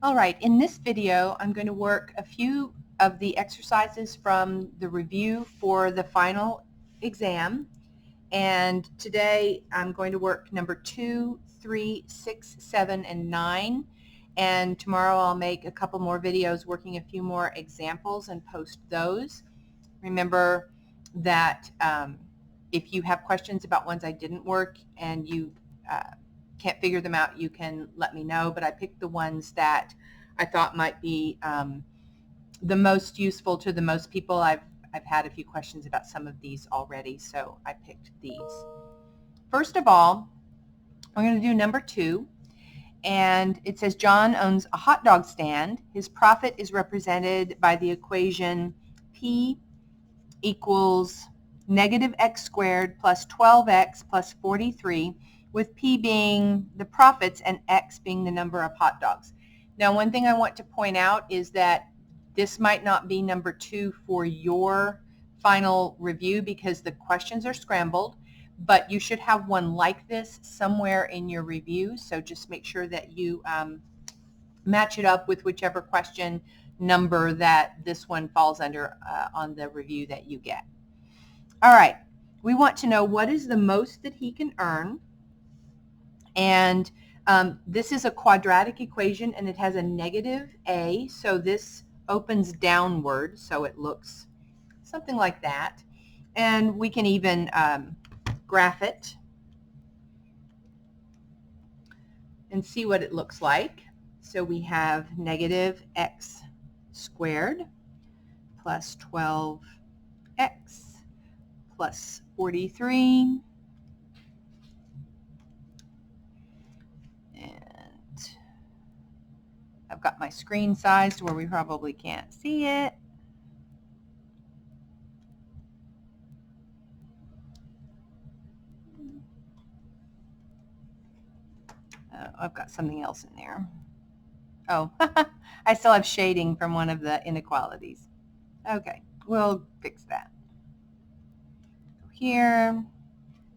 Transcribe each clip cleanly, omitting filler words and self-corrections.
All right, in this video I'm going to work a few of the exercises from the review for the final exam, and today I'm going to work number 2, 3, 6, 7, and 9, and tomorrow I'll make a couple more videos working a few more examples and post those. Remember that if you have questions about ones I didn't work and you can't figure them out, you can let me know, but I picked the ones that I thought might be the most useful to the most people. I've had a few questions about some of these already, so I picked these. First of all, I'm going to do number 2, and it says John owns a hot dog stand. His profit is represented by the equation P equals negative x squared plus 12x plus 43, with P being the profits and x being the number of hot dogs. Now, one thing I want to point out is that this might not be number 2 for your final review because the questions are scrambled, but you should have one like this somewhere in your review, so just make sure that you match it up with whichever question number that this one falls under on the review that you get. All right, we want to know what is the most that he can earn, and this is a quadratic equation and it has a negative a, so this opens downward, so it looks something like that, and we can even graph it and see what it looks like. So we have negative x squared plus 12x plus 43, and I've got my screen sized where we probably can't see it. I've got something else in there. Oh, I still have shading from one of the inequalities. Okay, we'll fix that. Go here,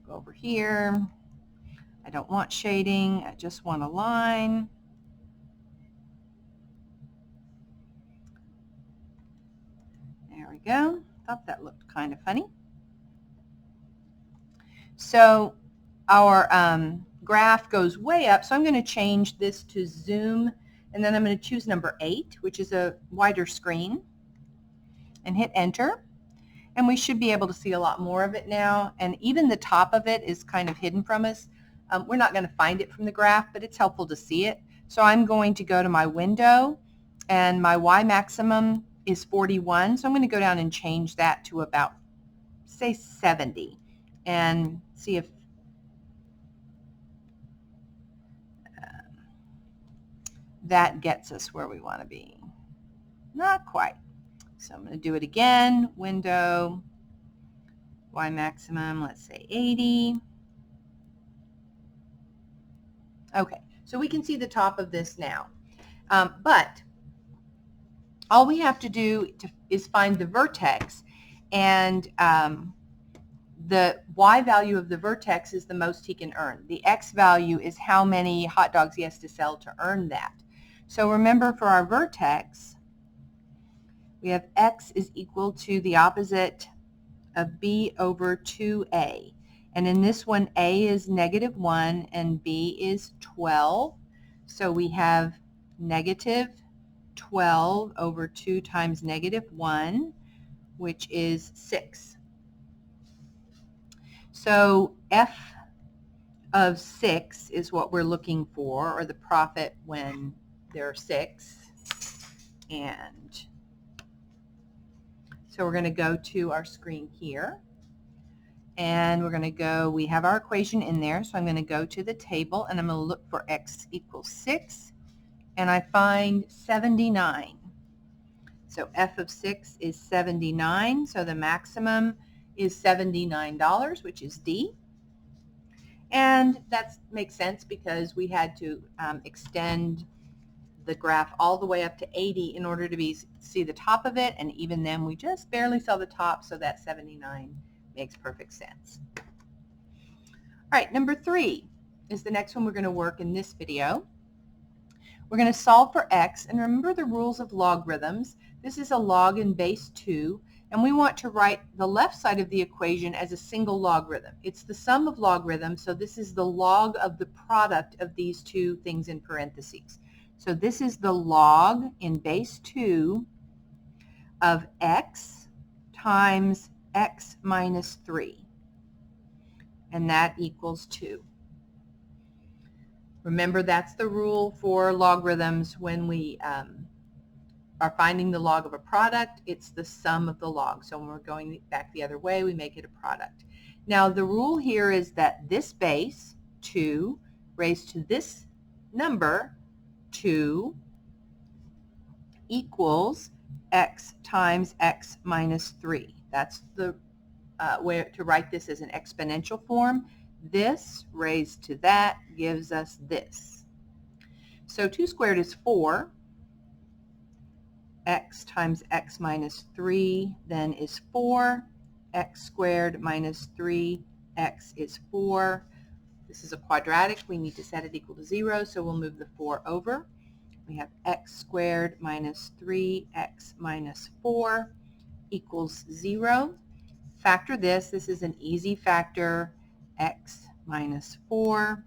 go over here. I don't want shading, I just want a line. There we go. Thought that looked kind of funny. So our graph goes way up, so I'm going to change this to zoom, and then I'm going to choose number 8, which is a wider screen, and hit enter. And we should be able to see a lot more of it now, and even the top of it is kind of hidden from us. We're not going to find it from the graph, but it's helpful to see it. So I'm going to go to my window, and my Y maximum is 41, so I'm going to go down and change that to about, say, 70, and see if that gets us where we want to be. Not quite. So I'm going to do it again, window, Y maximum, let's say 80. Okay, so we can see the top of this now. But all we have to do is find the vertex, and the Y value of the vertex is the most he can earn. The X value is how many hot dogs he has to sell to earn that. So remember, for our vertex, we have X is equal to the opposite of B over 2A. And in this one, A is negative 1 and B is 12. So we have negative 12 over 2 times negative 1, which is 6. So F of 6 is what we're looking for, or the profit when there are 6. And so we're going to go to our screen here, and we're going to go, we have our equation in there, so I'm going to go to the table, and I'm going to look for x equals 6, and I find 79. So F of 6 is 79, so the maximum is $79, which is D. And that makes sense because we had to extend the graph all the way up to 80 in order to see the top of it, and even then we just barely saw the top, so that 79 makes perfect sense. All right, number 3 is the next one we're going to work in this video. We're going to solve for x, and remember the rules of logarithms. This is a log in base 2, and we want to write the left side of the equation as a single logarithm. It's the sum of logarithms, so this is the log of the product of these two things in parentheses. So this is the log in base 2 of x times x minus 3, and that equals 2. Remember, that's the rule for logarithms. When we are finding the log of a product, it's the sum of the log. So when we're going back the other way, we make it a product. Now the rule here is that this base, 2, raised to this number, 2, equals x times x minus 3. That's the way to write this as an exponential form. This raised to that gives us this. So 2 squared is 4. X times x minus 3 then is 4. X squared minus 3x is 4. This is a quadratic. We need to set it equal to 0, so we'll move the 4 over. We have x squared minus 3x minus 4 equals 0. Factor this. This is an easy factor. X minus 4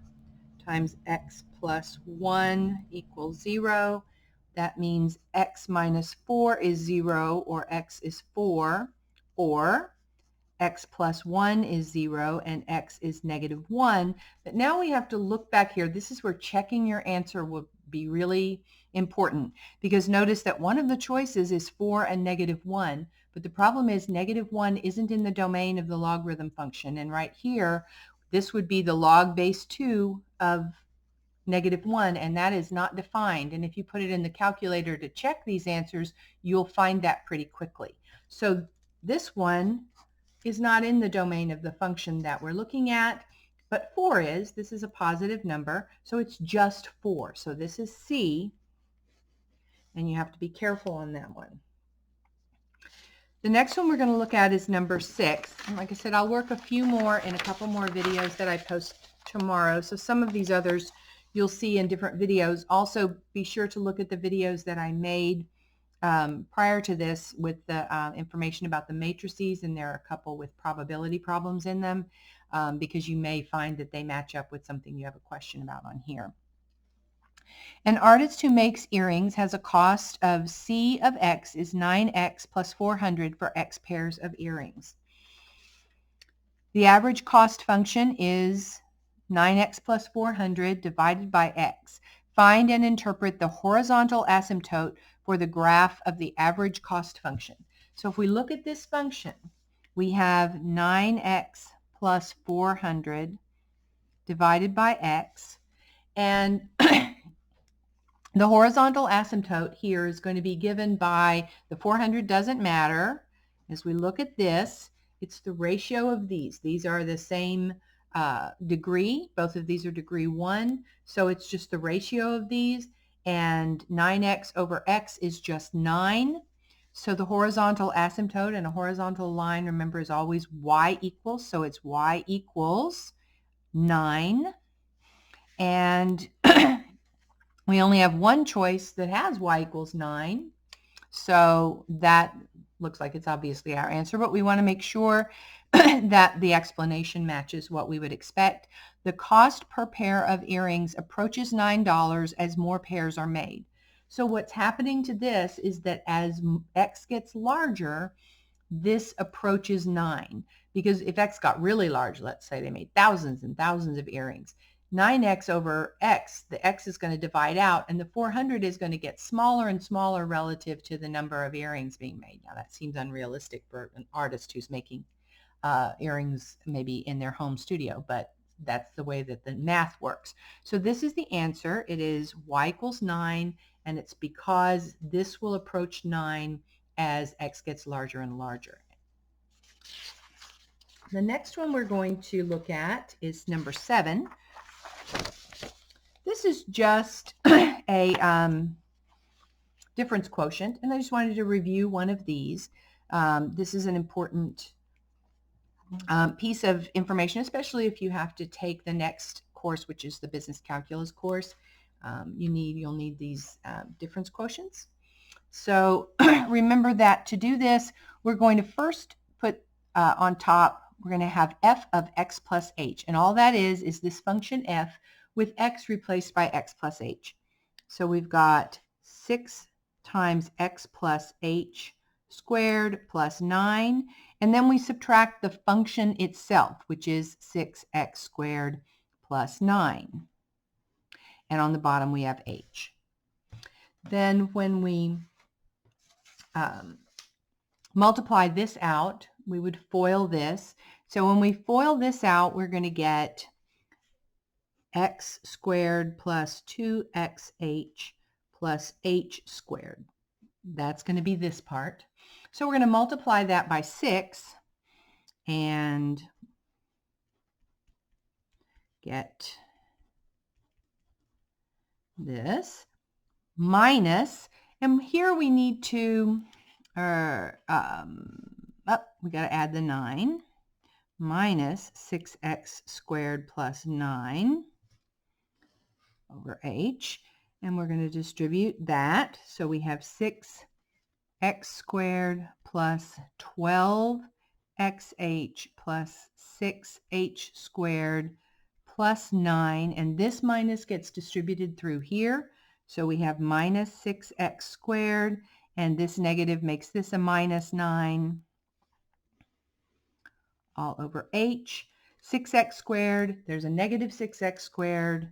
times x plus 1 equals 0. That means x minus 4 is 0, or x is 4, or x plus 1 is 0, and x is negative 1. But now we have to look back here. This is where checking your answer will be really important, because notice that one of the choices is 4 and negative 1, but the problem is negative 1 isn't in the domain of the logarithm function, and right here this would be the log base 2 of negative 1, and that is not defined. And if you put it in the calculator to check these answers, you'll find that pretty quickly. So this one is not in the domain of the function that we're looking at, but 4 is. This is a positive number, so it's just 4. So this is C, and you have to be careful on that one. The next one we're going to look at is number 6. And like I said, I'll work a few more in a couple more videos that I post tomorrow. So some of these others you'll see in different videos. Also, be sure to look at the videos that I made prior to this with the information about the matrices, and there are a couple with probability problems in them, because you may find that they match up with something you have a question about on here. An artist who makes earrings has a cost of C of x is 9x plus 400 for x pairs of earrings. The average cost function is 9x plus 400 divided by x. Find and interpret the horizontal asymptote for the graph of the average cost function. So if we look at this function, we have 9x plus 400 divided by x, and the horizontal asymptote here is going to be given by, the 400 doesn't matter. As we look at this, it's the ratio of these. These are the same degree. Both of these are degree 1, so it's just the ratio of these, and 9x over x is just 9. So the horizontal asymptote, and a horizontal line, remember, is always y equals, so it's y equals 9. And we only have one choice that has y equals 9, so that looks like it's obviously our answer, but we want to make sure that the explanation matches what we would expect. The cost per pair of earrings approaches $9 as more pairs are made. So what's happening to this is that as x gets larger, this approaches 9, because if x got really large, let's say they made thousands and thousands of earrings, 9x over x, the x is going to divide out, and the 400 is going to get smaller and smaller relative to the number of earrings being made. Now that seems unrealistic for an artist who's making earrings maybe in their home studio, but that's the way that the math works. So this is the answer. It is y equals 9, and it's because this will approach 9 as x gets larger and larger. The next one we're going to look at is number 7. This is just a difference quotient, and I just wanted to review one of these. This is an important piece of information, especially if you have to take the next course, which is the business calculus course. you'll need these difference quotients. So remember that to do this, we're going to first put on top, we're going to have f of x plus h. And all that is this function f with x replaced by x plus h. So we've got 6 times x plus h squared plus 9. And then we subtract the function itself, which is 6x squared plus 9. And on the bottom we have h. Then when we multiply this out, we would FOIL this. So when we FOIL this out, we're going to get x squared plus 2xh plus h squared. That's going to be this part. So we're going to multiply that by 6 and get this minus, and here we need to, we got to add the 9, minus 6x squared plus 9 over h, and we're going to distribute that. So we have 6x squared plus 12xh plus 6h squared plus 9, and this minus gets distributed through here. So we have minus 6x squared, and this negative makes this a minus 9 all over h. 6x squared, there's a negative 6x squared.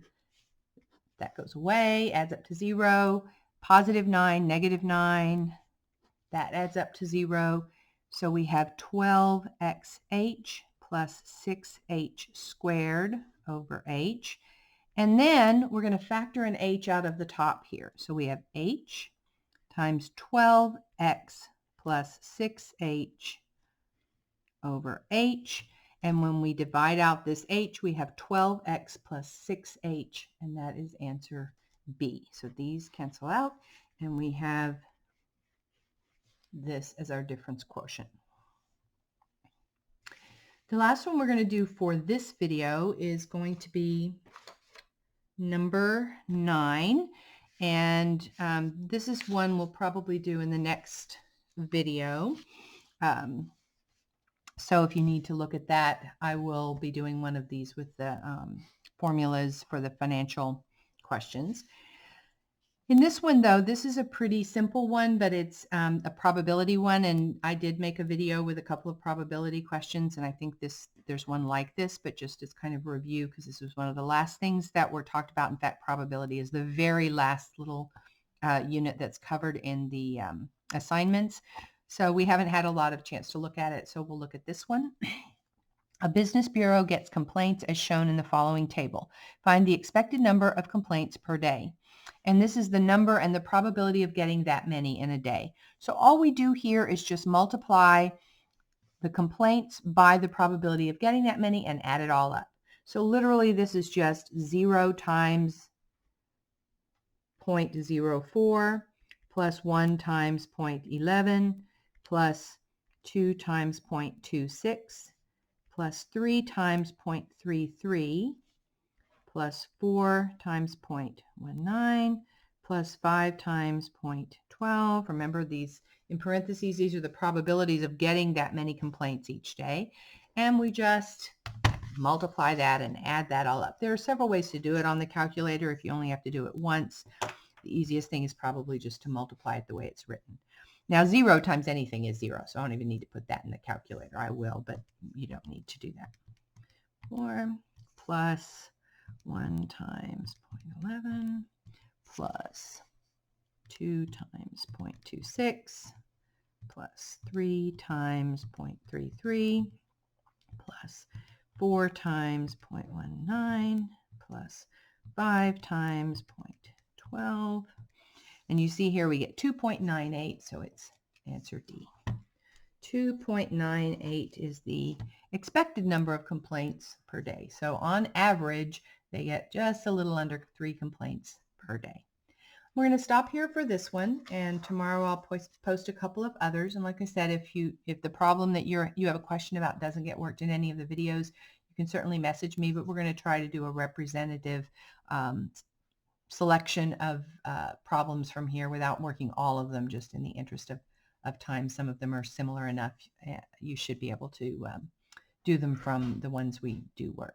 That goes away, adds up to 0. Positive 9, negative 9, that adds up to 0. So we have 12xh plus 6h squared over h. And then we're going to factor an h out of the top here. So we have h times 12x plus 6h over h. And when we divide out this h, we have 12x plus 6h, and that is answer B. So these cancel out, and we have this as our difference quotient. The last one we're going to do for this video is going to be number 9, and this is one we'll probably do in the next video. So if you need to look at that, I will be doing one of these with the formulas for the financial questions. In this one, though, this is a pretty simple one, but it's a probability one, and I did make a video with a couple of probability questions, and I think there's one like this, but just as kind of a review, because this was one of the last things that were talked about. In fact, probability is the very last little unit that's covered in the assignments. So we haven't had a lot of chance to look at it, so we'll look at this one. A business bureau gets complaints as shown in the following table. Find the expected number of complaints per day. And this is the number and the probability of getting that many in a day. So all we do here is just multiply the complaints by the probability of getting that many and add it all up. So literally this is just 0 times 0.04 plus 1 times 0.11 plus 2 times 0.26 plus 3 times 0.33 plus 4 times 0.19 plus 5 times 0.12. Remember, these in parentheses, these are the probabilities of getting that many complaints each day. And we just multiply that and add that all up. There are several ways to do it on the calculator if you only have to do it once. The easiest thing is probably just to multiply it the way it's written. Now 0 times anything is 0, so I don't even need to put that in the calculator. I will, but you don't need to do that. 4 plus 1 times 0.11 plus 2 times 0.26 plus 3 times 0.33 plus 4 times 0.19 plus 5 times 0.12. And you see here we get 2.98, so it's answer D. 2.98 is the expected number of complaints per day. So on average, they get just a little under 3 complaints per day. We're going to stop here for this one, and tomorrow I'll post a couple of others. And like I said, if the problem that you have a question about doesn't get worked in any of the videos, you can certainly message me, but we're going to try to do a representative selection of problems from here without working all of them, just in the interest of time. Some of them are similar enough. You should be able to do them from the ones we do work.